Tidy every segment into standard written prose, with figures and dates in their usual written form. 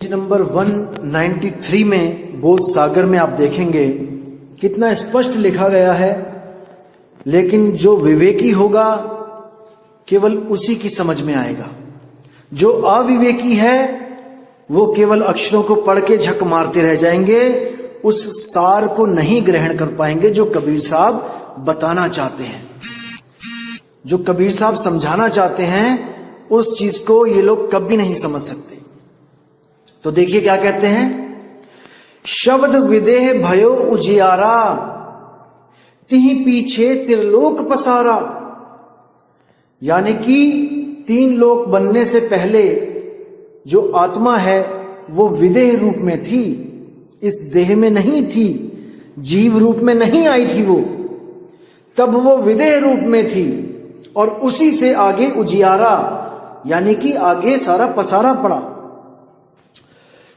Page number 193 में बोध सागर में आप देखेंगे कितना स्पष्ट लिखा गया है, लेकिन जो विवेकी होगा केवल उसी की समझ में आएगा। जो अविवेकी है वो केवल अक्षरों को पढ़ के झक मारते रह जाएंगे, उस सार को नहीं ग्रहण कर पाएंगे जो कबीर साहब बताना चाहते हैं, जो कबीर साहब समझाना चाहते हैं। उस चीज को ये लोग कभी नहीं समझ सकते। तो देखिए क्या कहते हैं, शब्द विदेह भयो उजियारा, तिहि पीछे त्रिलोक पसारा। यानी कि तीन लोक बनने से पहले जो आत्मा है वो विदेह रूप में थी, इस देह में नहीं थी, जीव रूप में नहीं आई थी वो, तब वो विदेह रूप में थी। और उसी से आगे उजियारा यानी कि आगे सारा पसारा पड़ा।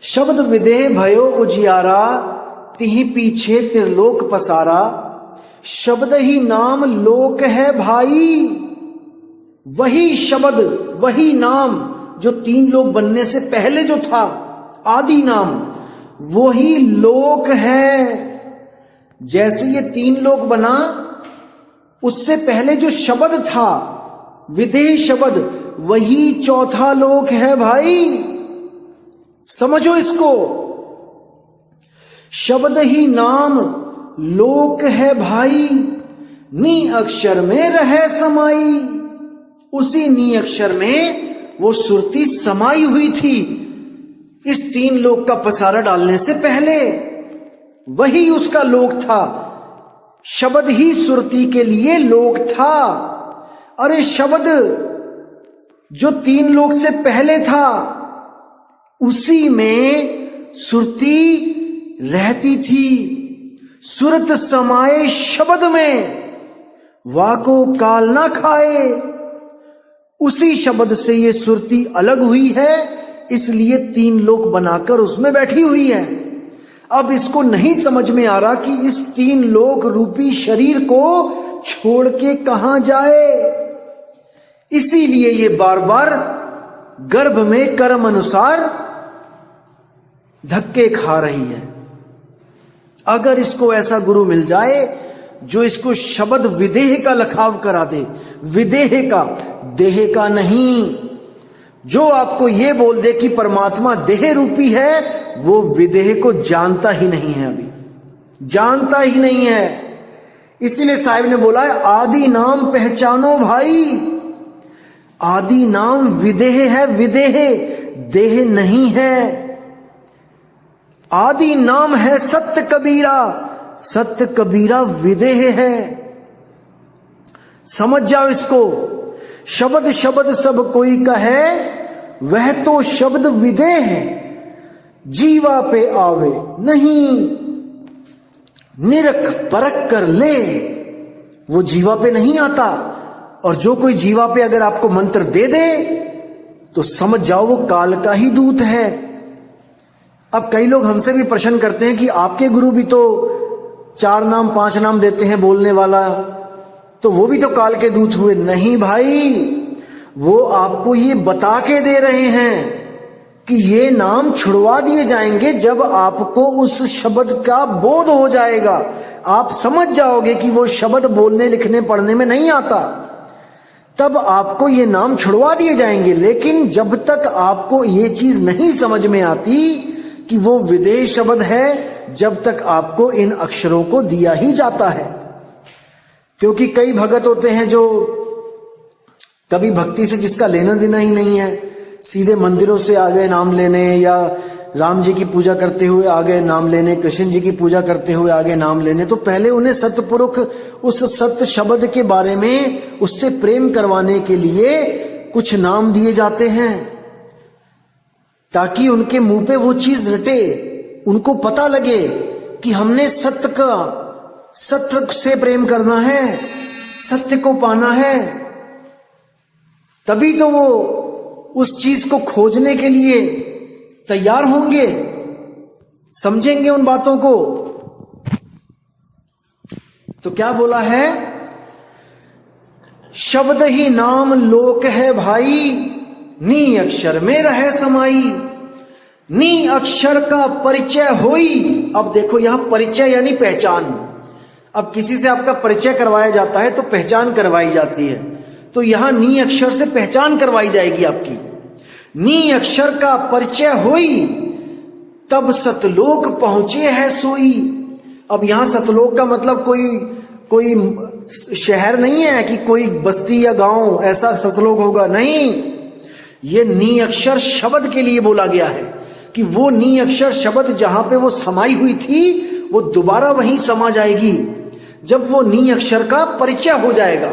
शब्द विदेह भयो उजियारा, तिहि पीछे त्रिलोक पसारा। शब्द ही नाम लोक है भाई, वही शब्द वही नाम जो तीन लोक बनने से पहले जो था आदि नाम, वही लोक है। जैसे ये तीन लोक बना, उससे पहले जो शब्द था विदेह शब्द, वही चौथा लोक है भाई, समझो इसको। शब्द ही नाम लोक है भाई, नी अक्षर में रहे समाई। उसी नी अक्षर में वो सुरती समाई हुई थी इस तीन लोक का पसारा डालने से पहले, वही उसका लोक था। शब्द ही सुरती के लिए लोक था। अरे शब्द जो तीन लोक से पहले था उसी में सुरती रहती थी। सुरत समाये शब्द में, वाको काल ना खाए। उसी शब्द से ये सुरती अलग हुई है, इसलिए तीन लोक बनाकर उसमें बैठी हुई है। अब इसको नहीं समझ में आ रहा कि इस तीन लोक रूपी शरीर को छोड़ के कहां जाए, इसीलिए ये बार बार गर्भ में कर्म अनुसार धक्के खा रही है। अगर इसको ऐसा गुरु मिल जाए जो इसको शब्द विदेह का लखाव करा दे, विदेह का, देह का नहीं, जो आपको यह बोल दे कि परमात्मा देह रूपी है, वो विदेह को जानता ही नहीं है, अभी जानता ही नहीं है। इसीलिए साहिब ने बोला है आदि नाम पहचानो भाई। आदि नाम विदेह है, विदेह देह नहीं है। आदि नाम है सत्य कबीरा, सत्य कबीरा विदेह है। समझ जाओ इसको। शब्द शब्द सब कोई कहे, वह तो शब्द विदेह है। जीवा पे आवे नहीं, निरख परख कर ले। वो जीवा पे नहीं आता, और जो कोई जीवा पे अगर आपको मंत्र दे दे तो समझ जाओ वो काल का ही दूत है। अब कई लोग हमसे भी प्रश्न करते हैं कि आपके गुरु भी तो 4 नाम 5 नाम देते हैं बोलने वाला, तो वो भी तो काल के दूत हुए। नहीं भाई, वो आपको ये बता के दे रहे हैं कि ये नाम छुड़वा दिए जाएंगे जब आपको उस शब्द का बोध हो जाएगा। आप समझ जाओगे कि वो शब्द बोलने लिखने पढ़ने में नहीं आता, तब आपको ये नाम छुड़वा दिए जाएंगे। लेकिन जब तक आपको ये चीज नहीं समझ में आती कि वो विदेह शब्द है, जब तक आपको इन अक्षरों को दिया ही जाता है। क्योंकि कई भगत होते हैं जो कभी भक्ति से जिसका लेना देना ही नहीं है, सीधे मंदिरों से आ गए नाम लेने, या राम जी की पूजा करते हुए आ गए नाम लेने, कृष्ण जी की पूजा करते हुए आ गए नाम लेने। तो पहले उन्हें सतपुरुष उस सत्य शब्द के बारे में उससे प्रेम करवाने के लिए कुछ नाम दिए जाते हैं, ताकि उनके मुंह पे वो चीज रटे, उनको पता लगे कि हमने सत्य से प्रेम करना है, सत्य को पाना है। तभी तो वो उस चीज को खोजने के लिए तैयार होंगे, समझेंगे उन बातों को। तो क्या बोला है, शब्द ही नाम लोक है भाई, नी अक्षर में रहे समाई। नी अक्षर का परिचय होई। अब देखो यहां परिचय यानी पहचान। अब किसी से आपका परिचय करवाया जाता है तो पहचान करवाई जाती है, तो यहां नी अक्षर से पहचान करवाई जाएगी आपकी। नी अक्षर का परिचय होई, तब सतलोक पहुंचे है सोई। अब यहां सतलोक का मतलब कोई शहर नहीं है कि कोई बस्ती या गांव ऐसा सतलोक होगा, नहीं। ये नी अक्षर शब्द के लिए बोला गया है कि वो नी अक्षर शब्द जहां पे वो समाई हुई थी वो दोबारा वहीं समा जाएगी जब वो नी अक्षर का परिचय हो जाएगा।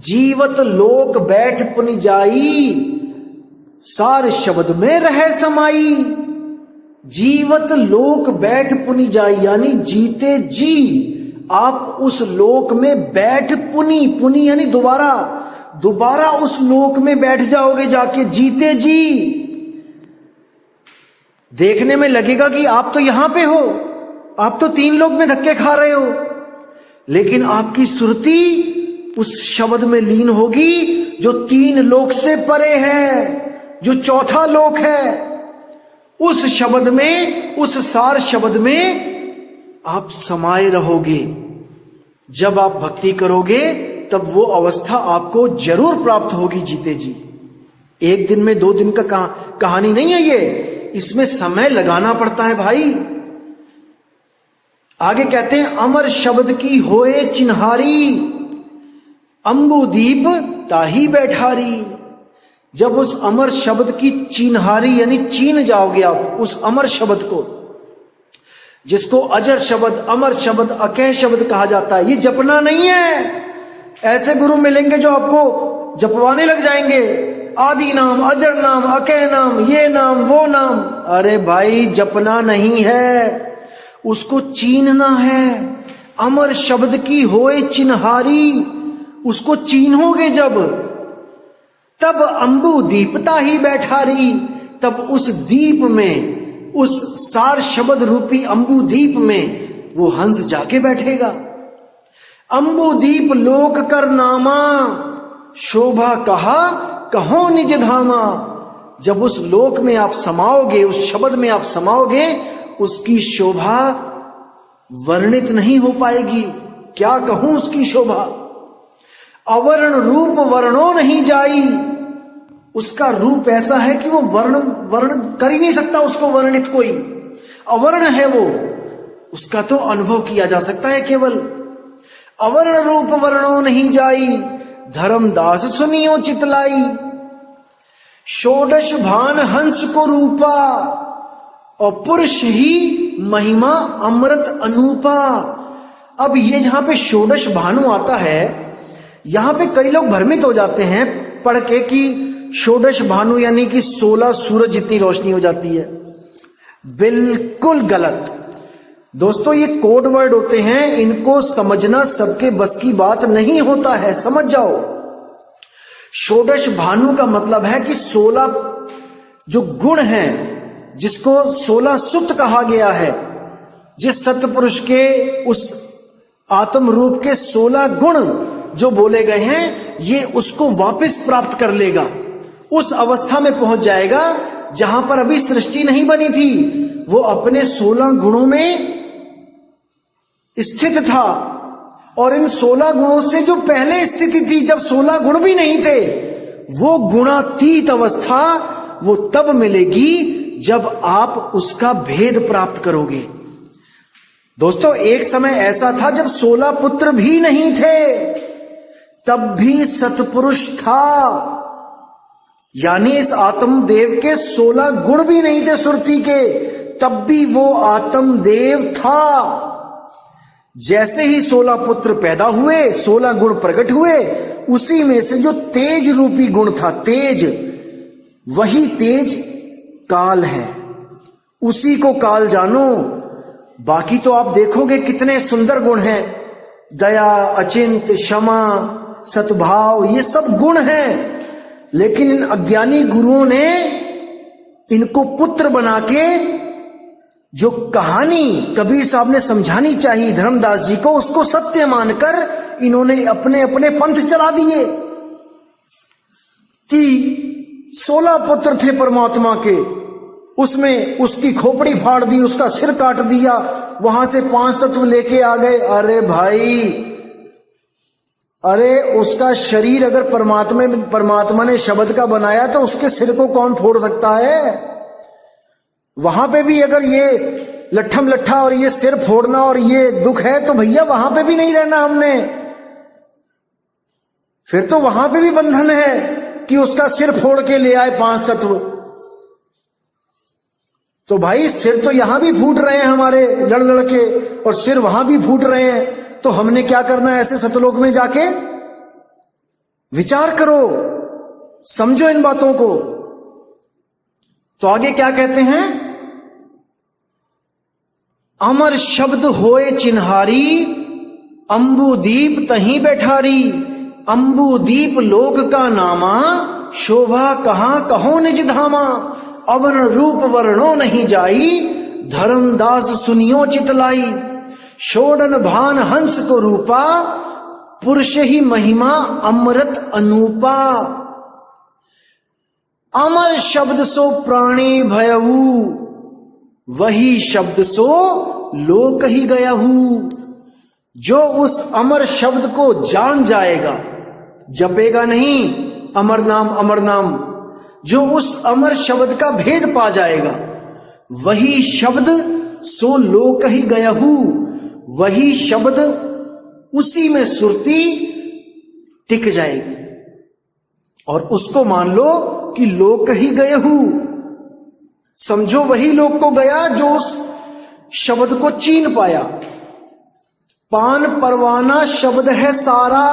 जीवत लोक बैठ पुनि जाई, सार शब्द में रह समाई। जीवत लोक बैठ पुनि जाई यानी जीते जी आप उस लोक में बैठ पुनि, पुनि यानी दोबारा उस लोक में बैठ जाओगे जाके जीते जी। देखने में लगेगा कि आप तो यहां पे हो, आप तो 3 लोक में धक्के खा रहे हो, लेकिन आपकी सुरती उस शब्द में लीन होगी जो 3 लोक से परे है, जो 4था लोक है। उस शब्द में, उस सार शब्द में आप समाये रहोगे। जब आप भक्ति करोगे तब वो अवस्था आपको जरूर प्राप्त होगी जीते जी। 1 दिन में 2 दिन का कहानी नहीं है ये, इसमें समय लगाना पड़ता है भाई। आगे कहते हैं अमर शब्द की होए चिन्हारी, अंबुदीप ताही बैठारी। जब उस अमर शब्द की चिन्हारी यानी चीन जाओगे आप उस अमर शब्द को, जिसको अजर शब्द, अमर शब्द, अकह शब्द कहा जाता है। ये जपना नहीं है। ऐसे गुरु मिलेंगे जो आपको जपवाने लग जाएंगे, आदि नाम, अजर नाम, अकह नाम, ये नाम, वो नाम। अरे भाई जपना नहीं है, उसको चीनना है। अमर शब्द की होए चिन्हारी, उसको चीन्होगे जब, तब अंबु दीपता ही बैठारी। तब उस दीप में, उस सार शब्द रूपी अंबु दीप में वो हंस जाके बैठेगा। अंबु दीप लोक कर नामा, शोभा कहा कहो निज धामा। जब उस लोक में आप समाओगे, उस शब्द में आप समाओगे, उसकी शोभा वर्णित नहीं हो पाएगी। क्या कहूं उसकी शोभा। अवर्ण रूप वर्णो नहीं जाई, उसका रूप ऐसा है कि वो वर्ण कर ही नहीं सकता उसको वर्णित कोई। अवर्ण है वो, उसका तो अनुभव किया जा सकता है केवल। अवर्ण रूप वर्णो नहीं जाई, धर्मदास सुनियो चितलाई। षोडश भान हंस को रूपा, और पुरुष ही महिमा अमृत अनूपा। अब ये जहां पे षोडश भानु आता है, यहां पे कई लोग भ्रमित हो जाते हैं पढ़ के कि षोडश भानु यानी कि 16 सूरज जितनी रोशनी हो जाती है। बिल्कुल गलत दोस्तों, ये कोड वर्ड होते हैं, इनको समझना सबके बस की बात नहीं होता है, समझ जाओ। षोडश भानु का मतलब है कि 16 जो गुण हैं, जिसको 16 सुक्त कहा गया है, जिस सतपुरुष के उस आत्म रूप के 16 गुण जो बोले गए हैं, ये उसको वापस प्राप्त कर लेगा। उस अवस्था में पहुंच जाएगा जहां पर अभी सृष्टि नहीं बनी थी। वो अपने 16 गुणों में स्थित था, और इन 16 गुणों से जो पहले स्थिति थी, जब 16 गुण भी नहीं थे, वो गुणातीत अवस्था वो तब मिलेगी जब आप उसका भेद प्राप्त करोगे। दोस्तों, एक समय ऐसा था जब 16 पुत्र भी नहीं थे, तब भी सतपुरुष था। यानी इस आत्मदेव के 16 गुण भी नहीं थे सुरती के, तब भी वो आत्मदेव था। जैसे ही 16 पुत्र पैदा हुए, 16 गुण प्रकट हुए, उसी में से जो तेज रूपी गुण था, तेज, वही तेज काल है। उसी को काल जानो। बाकी तो आप देखोगे कितने सुंदर गुण हैं, दया, अचिंत, क्षमा, सद्भाव, ये सब गुण हैं। लेकिन इन अज्ञानी गुरुओं ने इनको पुत्र बना के, जो कहानी कबीर साहब ने समझानी चाहिए धर्मदास जी को, उसको सत्य मानकर इन्होंने अपने अपने पंथ चला दिए कि 16 पुत्र थे परमात्मा के, उसमें उसकी खोपड़ी फाड़ दी, उसका सिर काट दिया, वहां से 5 तत्व लेके आ गए। अरे भाई, अरे उसका शरीर अगर परमात्मा ने शब्द का बनाया तो उसके सिर को कौन फोड़ सकता है? वहां पे भी अगर ये लट्ठम लट्ठा और ये सिर फोड़ना और ये दुख है तो भैया वहां पे भी नहीं रहना हमने। फिर तो वहां पे भी बंधन है कि उसका सिर फोड़ के ले आए 5 तत्व। तो भाई सिर तो यहां भी फूट रहे हैं हमारे लड़ लड़ के, और सिर वहां भी फूट रहे हैं, तो हमने क्या करना है ऐसे सतलोक में जाके? विचार करो, समझो इन बातों को। तो आगे क्या कहते हैं? अमर शब्द होए चिन्हारी, अंबुदीप तहीं बैठारी। अंबुदीप लोक का नामा, शोभा कहां कहो निज धामा। अवन रूप वर्णो नहीं जाई, धर्मदास सुनियो चितलाई। शोडन भान हंस को रूपा, पुरुष ही महिमा अमृत अनूपा। अमर शब्द सो प्राणी भयऊ, वही शब्द सो लोक ही गयहू। जो उस अमर शब्द को जान जाएगा, जपेगा नहीं अमर नाम अमर नाम, जो उस अमर शब्द का भेद पा जाएगा, वही शब्द सो लोक ही गयहू। वही शब्द, उसी में सुरती टिक जाएगी और उसको मान लो कि लोक ही गयहू। समझो वही लोक को गया जो उस शब्द को चीन पाया। पान परवाना शब्द है सारा।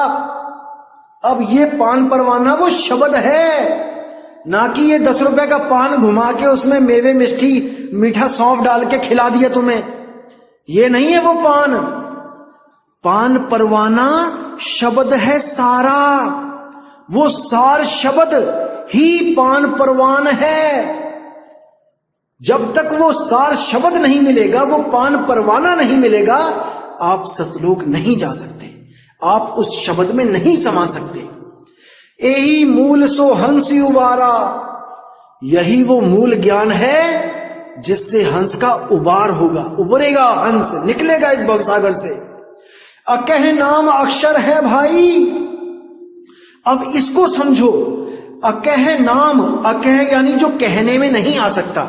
अब ये पान परवाना वो शब्द है, ना कि ये 10 रुपए का पान घुमा के उसमें मेवे मिष्टी मीठा सौंफ डाल के खिला दिया तुम्हें। ये नहीं है वो पान। पान परवाना शब्द है सारा, वो सार शब्द ही पान परवान है। जब तक वो सार शब्द नहीं मिलेगा, वो पान परवाना नहीं मिलेगा, आप सतलोक नहीं जा सकते, आप उस शब्द में नहीं समा सकते। यही मूल सो हंस उबारा, यही वो मूल ज्ञान है जिससे हंस का उबार होगा, उबरेगा हंस, निकलेगा इस भवसागर से। अकह नाम अक्षर है भाई। अब इसको समझो, अकह नाम, अकह यानी जो कहने में नहीं आ सकता,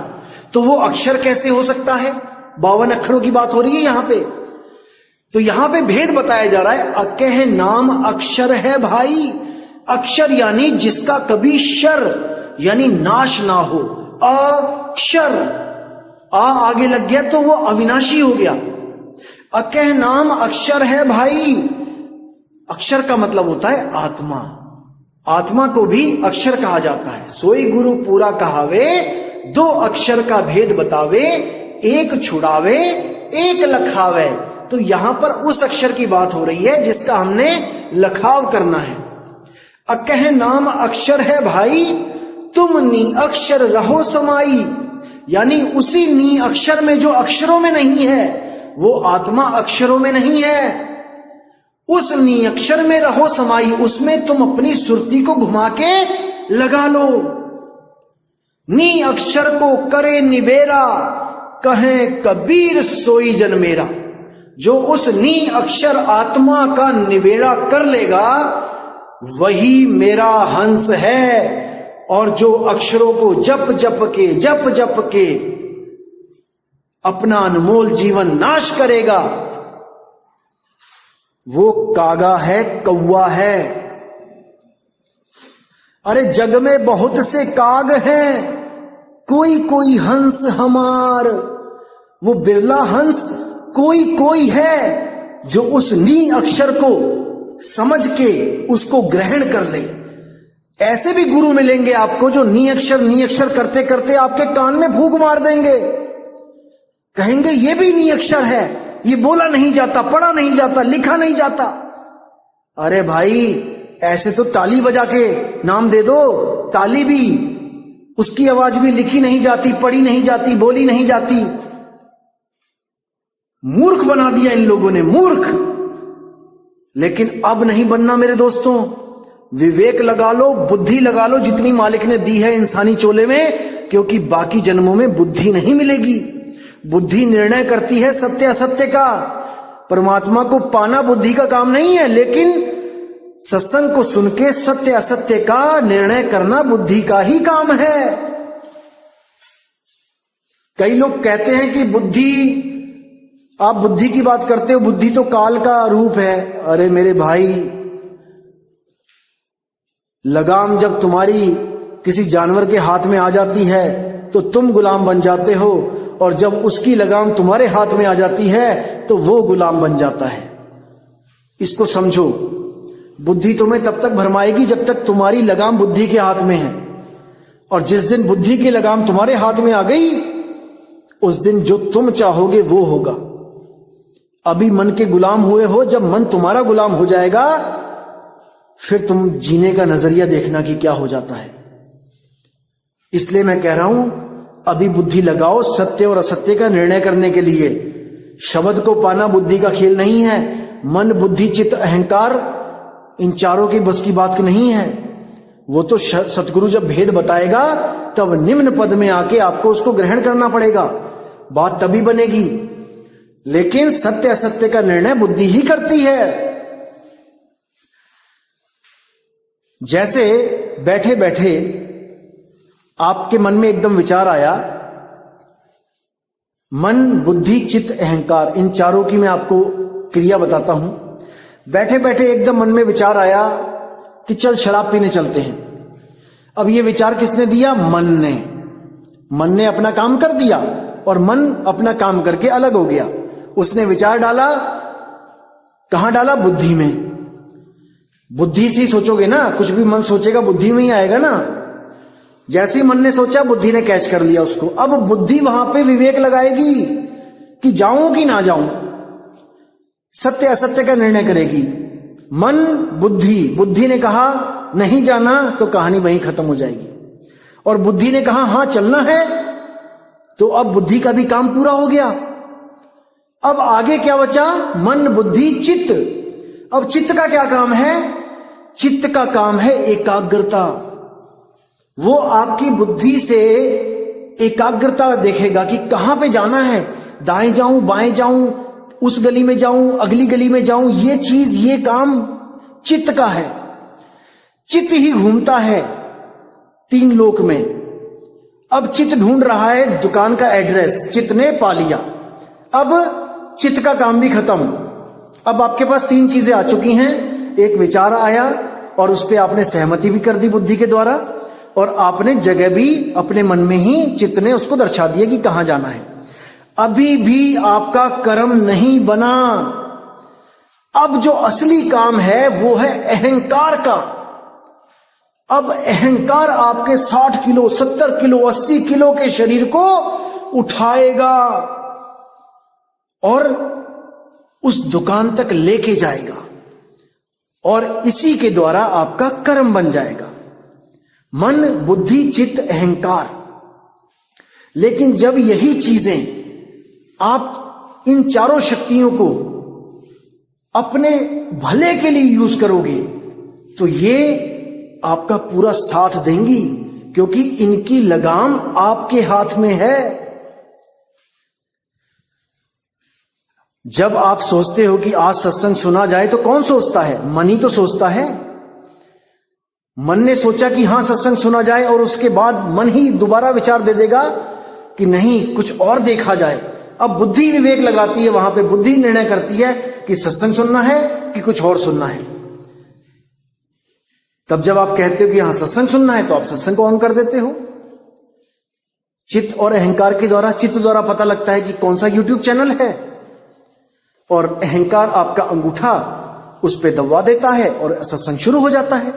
तो वो अक्षर कैसे हो सकता है? 52 अक्षरों की बात हो रही है यहां पे। तो यहां पे भेद बताया जा रहा है। अकह नाम अक्षर है भाई। अक्षर यानी जिसका कभी शर यानी नाश ना हो। अक्षर, आ आगे लग गया तो वो अविनाशी हो गया। अकह नाम अक्षर है भाई। अक्षर का मतलब होता है आत्मा। आत्मा को भी अक्षर कहा जाता है। सोई गुरु पूरा कहावे, 2 अक्षर का भेद बतावे, एक छुड़ावे एक लखावे। तो यहां पर उस अक्षर की बात हो रही है जिसका हमने लखाव करना है। अकह नाम अक्षर है भाई, तुम नी अक्षर रहो समाई। यानी उसी नी अक्षर में जो अक्षरों में नहीं है, वो आत्मा अक्षरों में नहीं है। उस नी अक्षर में रहो समाई, उसमें तुम अपनी सुरती को घुमा के लगा लो। नी अक्षर को करे निबेरा, कहे कबीर सोई जन मेरा। जो उस नी अक्षर आत्मा का निबेड़ा कर लेगा, वही मेरा हंस है। और जो अक्षरों को जप जप के अपना अनमोल जीवन नाश करेगा, वो कागा है, कौवा है। अरे जग में बहुत से काग हैं, कोई कोई हंस हमार। वो बिरला हंस कोई कोई है जो उस नी अक्षर को समझ के उसको ग्रहण कर ले। ऐसे भी गुरु मिलेंगे आपको जो नी अक्षर करते करते आपके कान में फूंक मार देंगे। कहेंगे ये भी नी अक्षर है, ये बोला नहीं जाता, पढ़ा नहीं जाता, लिखा नहीं जाता। अरे भाई, ऐसे तो ताली बजा के नाम दे दो। ताली भी, उसकी आवाज भी लिखी नहीं जाती, पढ़ी नहीं जाती, बोली नहीं जाती। मूर्ख बना दिया इन लोगों ने, मूर्ख। लेकिन अब नहीं बनना मेरे दोस्तों। विवेक लगा लो, बुद्धि लगा लो, जितनी मालिक ने दी है इंसानी चोले में, क्योंकि बाकी जन्मों में बुद्धि नहीं मिलेगी। बुद्धि निर्णय करती है सत्य असत्य का। परमात्मा को पाना बुद्धि का काम नहीं है, लेकिन सत्संग को सुन के सत्य असत्य का निर्णय करना बुद्धि का ही काम है। कई लोग कहते हैं कि बुद्धि, आप बुद्धि की बात करते हो, बुद्धि तो काल का रूप है। अरे मेरे भाई, लगाम जब तुम्हारी किसी जानवर के हाथ में आ जाती है तो तुम गुलाम बन जाते हो, और जब उसकी लगाम तुम्हारे हाथ में आ जाती है तो वो गुलाम बन जाता है। इसको समझो। बुद्धि तुम्हें तब तक भरमाएगी जब तक तुम्हारी लगाम बुद्धि के हाथ में है, और जिस दिन बुद्धि की लगाम तुम्हारे हाथ में आ गई, उस दिन जो तुम चाहोगे वो होगा। अभी मन के गुलाम हुए हो, जब मन तुम्हारा गुलाम हो जाएगा फिर तुम जीने का नजरिया देखना कि क्या हो जाता है। इसलिए मैं कह रहा हूं, अभी बुद्धि लगाओ सत्य और असत्य का निर्णय करने के लिए। शब्द को पाना बुद्धि का खेल नहीं है। मन, बुद्धि, चित्त, अहंकार, इन चारों की बस की बात नहीं है। वो तो सतगुरु जब भेद बताएगा तब निम्न पद में आके आपको उसको ग्रहण करना पड़ेगा, बात तभी बनेगी। लेकिन सत्य असत्य का निर्णय बुद्धि ही करती है। जैसे बैठे बैठे आपके मन में एकदम विचार आया, मन, बुद्धि, चित्त, अहंकार, इन चारों की मैं आपको क्रिया बताता हूं। बैठे बैठे एकदम मन में विचार आया कि चल शराब पीने चलते हैं। अब ये विचार किसने दिया? मन ने। मन ने अपना काम कर दिया और मन अपना काम करके अलग हो गया। उसने विचार डाला, कहां डाला? बुद्धि में। बुद्धि से ही सोचोगे ना, कुछ भी मन सोचेगा बुद्धि में ही आएगा ना। जैसे ही मन ने सोचा, बुद्धि ने कैच कर लिया उसको। अब बुद्धि वहां पे विवेक लगाएगी कि जाऊं कि ना जाऊं, सत्य असत्य का निर्णय करेगी। मन, बुद्धि ने कहा नहीं जाना, तो कहानी वहीं खत्म हो जाएगी। और बुद्धि ने कहा हां चलना है, तो अब बुद्धि का भी काम पूरा हो गया। अब आगे क्या बचा? मन, बुद्धि, चित्त। अब चित्त का क्या काम है? चित्त का काम है एकाग्रता। वो आपकी बुद्धि से एकाग्रता देखेगा कि कहां पे जाना है, दाएं जाऊं, बाएं जाऊं, उस गली में जाऊं, अगली गली में जाऊं। ये चीज, ये काम चित्त का है। चित्त ही घूमता है 3 लोक में। अब चित्त ढूंढ रहा है दुकान का एड्रेस, चित्त ने पा लिया। अब चित्त का काम भी खत्म। अब आपके पास 3 चीजें आ चुकी हैं। एक विचार आया और उस पर आपने सहमति भी कर दी बुद्धि के द्वारा, और आपने जगह भी अपने मन में ही चित्त ने उसको दर्शा दिया कि कहां जाना है। अभी भी आपका कर्म नहीं बना। अब जो असली काम है वो है अहंकार का। अब अहंकार आपके 60 किलो, 70 किलो, 80 किलो के शरीर को उठाएगा और उस दुकान तक लेके जाएगा, और इसी के द्वारा आपका कर्म बन जाएगा। मन, बुद्धि, चित्त, अहंकार। लेकिन जब यही चीजें आप इन चारों शक्तियों को अपने भले के लिए यूज करोगे तो ये आपका पूरा साथ देंगी, क्योंकि इनकी लगाम आपके हाथ में है। जब आप सोचते हो कि आज सत्संग सुना जाए तो कौन सोचता है? मन ही तो सोचता है। मन ने सोचा कि हां सत्संग सुना जाए, और उसके बाद मन ही दोबारा विचार दे देगा कि नहीं, कुछ और देखा जाए। अब बुद्धि विवेक लगाती है, वहां पे बुद्धि निर्णय करती है कि सत्संग सुनना है कि कुछ और सुनना है। तब जब आप कहते हो कि हां सत्संग सुनना है, तो आप सत्संग को ऑन कर देते हो। चित्त और अहंकार के द्वारा, चित्त द्वारा पता लगता है कि कौन सा यूट्यूब चैनल है, और अहंकार आपका अंगूठा उस पे दबा देता है और सत्संग शुरू हो जाता है।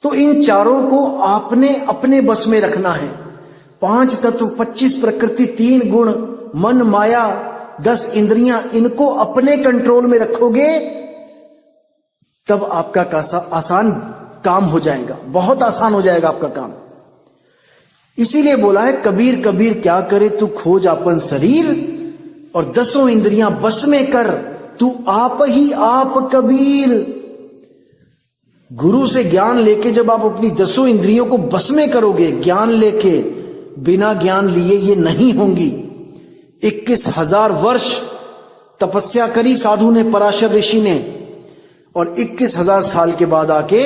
तो इन चारों को आपने अपने बस में रखना है। 5 तत्व, 25 प्रकृति, 3 गुण, मन, माया, 10 इंद्रियां, इनको अपने कंट्रोल में रखोगे तब आपका आसान काम हो जाएगा, बहुत आसान हो जाएगा आपका काम। इसीलिए बोला है कबीर कबीर क्या करे तू खोज आपन शरीर, और 10 इंद्रियां बस में कर तू आप ही आप कबीर। गुरु से ज्ञान लेके जब आप अपनी 10 इंद्रियों को बस में करोगे, ज्ञान लेके, बिना ज्ञान लिए ये नहीं होंगी। 21,000 वर्ष तपस्या करी साधु ने, पराशर ऋषि ने, और 21,000 साल के बाद आके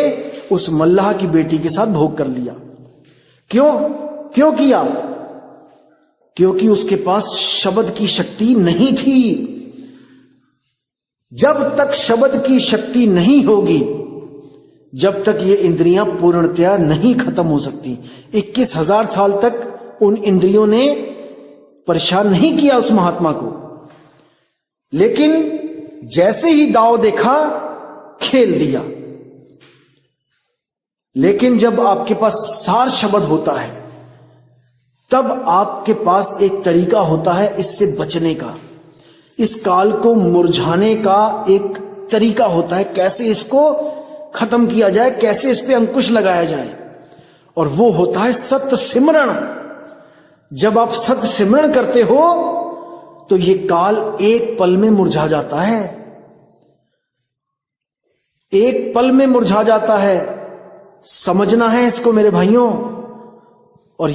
उस मल्लाह की बेटी के साथ भोग कर लिया। क्यों किया? क्योंकि उसके पास शब्द की शक्ति नहीं थी। जब तक शब्द की शक्ति नहीं होगी, जब तक ये इंद्रियां पूर्णतया नहीं खत्म हो सकती। 21,000 साल तक उन इंद्रियों ने परेशान नहीं किया उस महात्मा को, लेकिन जैसे ही दांव देखा, खेल दिया। लेकिन जब आपके पास सार शब्द होता है, तब आपके पास एक तरीका होता है इससे बचने का, इस काल को मुरझाने का एक तरीका होता है, कैसे इसको खत्म किया जाए, कैसे इस पे अंकुश लगाया जाए, और वो होता है सत्य सिमरण। जब आप सत्य सिमरण करते हो तो ये काल एक पल में मुरझा जाता है, एक पल में मुरझा जाता है। समझना है इसको मेरे भाइयों, और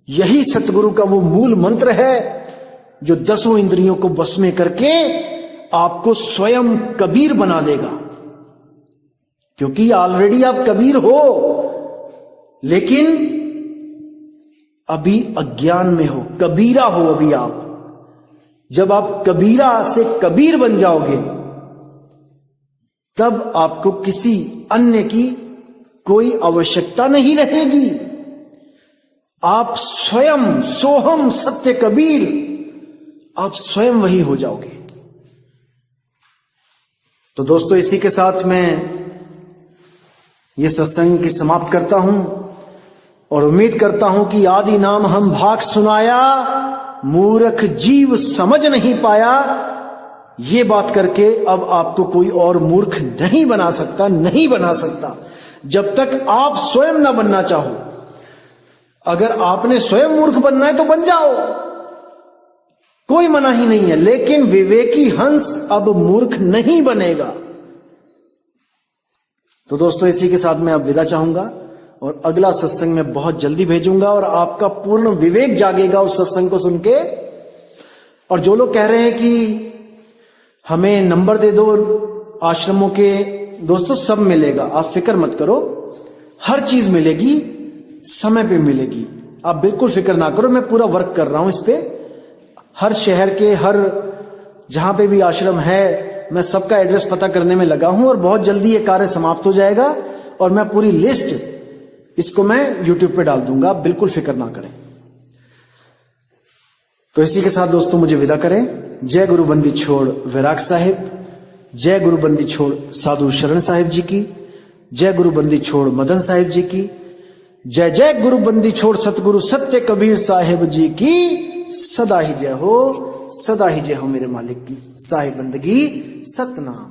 यही सतगुरु का वो मूल मंत्र है जो 10 इंद्रियों को बस में करके आपको स्वयं कबीर बना देगा। क्योंकि ऑलरेडी आप कबीर हो, लेकिन अभी अज्ञान में हो, कबीरा हो अभी आप। जब आप कबीरा से कबीर बन जाओगे, तब आपको किसी अन्य की कोई आवश्यकता नहीं रहेगी। आप स्वयं सोहम सत्य कबीर, आप स्वयं वही हो जाओगे। तो दोस्तों, इसी के साथ मैं ये सत्संग की समाप्त करता हूं और उम्मीद करता हूं कि आदि नाम हम भाग सुनाया, मूर्ख जीव समझ नहीं पाया। ये बात करके अब आपको कोई और मूर्ख नहीं बना सकता, नहीं बना सकता, जब तक आप स्वयं ना बनना चाहो। अगर आपने स्वयं मूर्ख बनना है तो बन जाओ, कोई मना ही नहीं है, लेकिन विवेकी हंस अब मूर्ख नहीं बनेगा। तो दोस्तों, इसी के साथ मैं अब विदा चाहूंगा और अगला सत्संग मैं बहुत जल्दी भेजूंगा और आपका पूर्ण विवेक जागेगा उस सत्संग को सुन के। और जो लोग कह रहे हैं कि हमें नंबर दे दो आश्रमों के, दोस्तों सब मिलेगा, आप फिक्र मत करो, हर चीज मिलेगी, समय पे मिलेगी, आप बिल्कुल फिक्र ना करो। मैं पूरा वर्क कर रहा हूं इस पे, हर शहर के हर जहां पे भी आश्रम है, मैं सबका एड्रेस पता करने में लगा हूं और बहुत जल्दी ये कार्य समाप्त हो जाएगा और मैं पूरी लिस्ट इसको मैं YouTube पे डाल दूंगा, आप बिल्कुल फिक्र ना करें। तो इसी के साथ दोस्तों मुझे विदा करें। जय गुरु बंदी छोड़ वैराग साहिब, जय गुरु बंदी छोड़ साधु शरण साहिब जी की, जय गुरु बंदी छोड़ मदन साहिब जी की, जय जय गुरु बंदी छोड़ सतगुरु सत्य कबीर साहिब जी की सदा ही जय हो, सदा ही जय हो मेरे मालिक की। साहिब बंदगी सतनाम।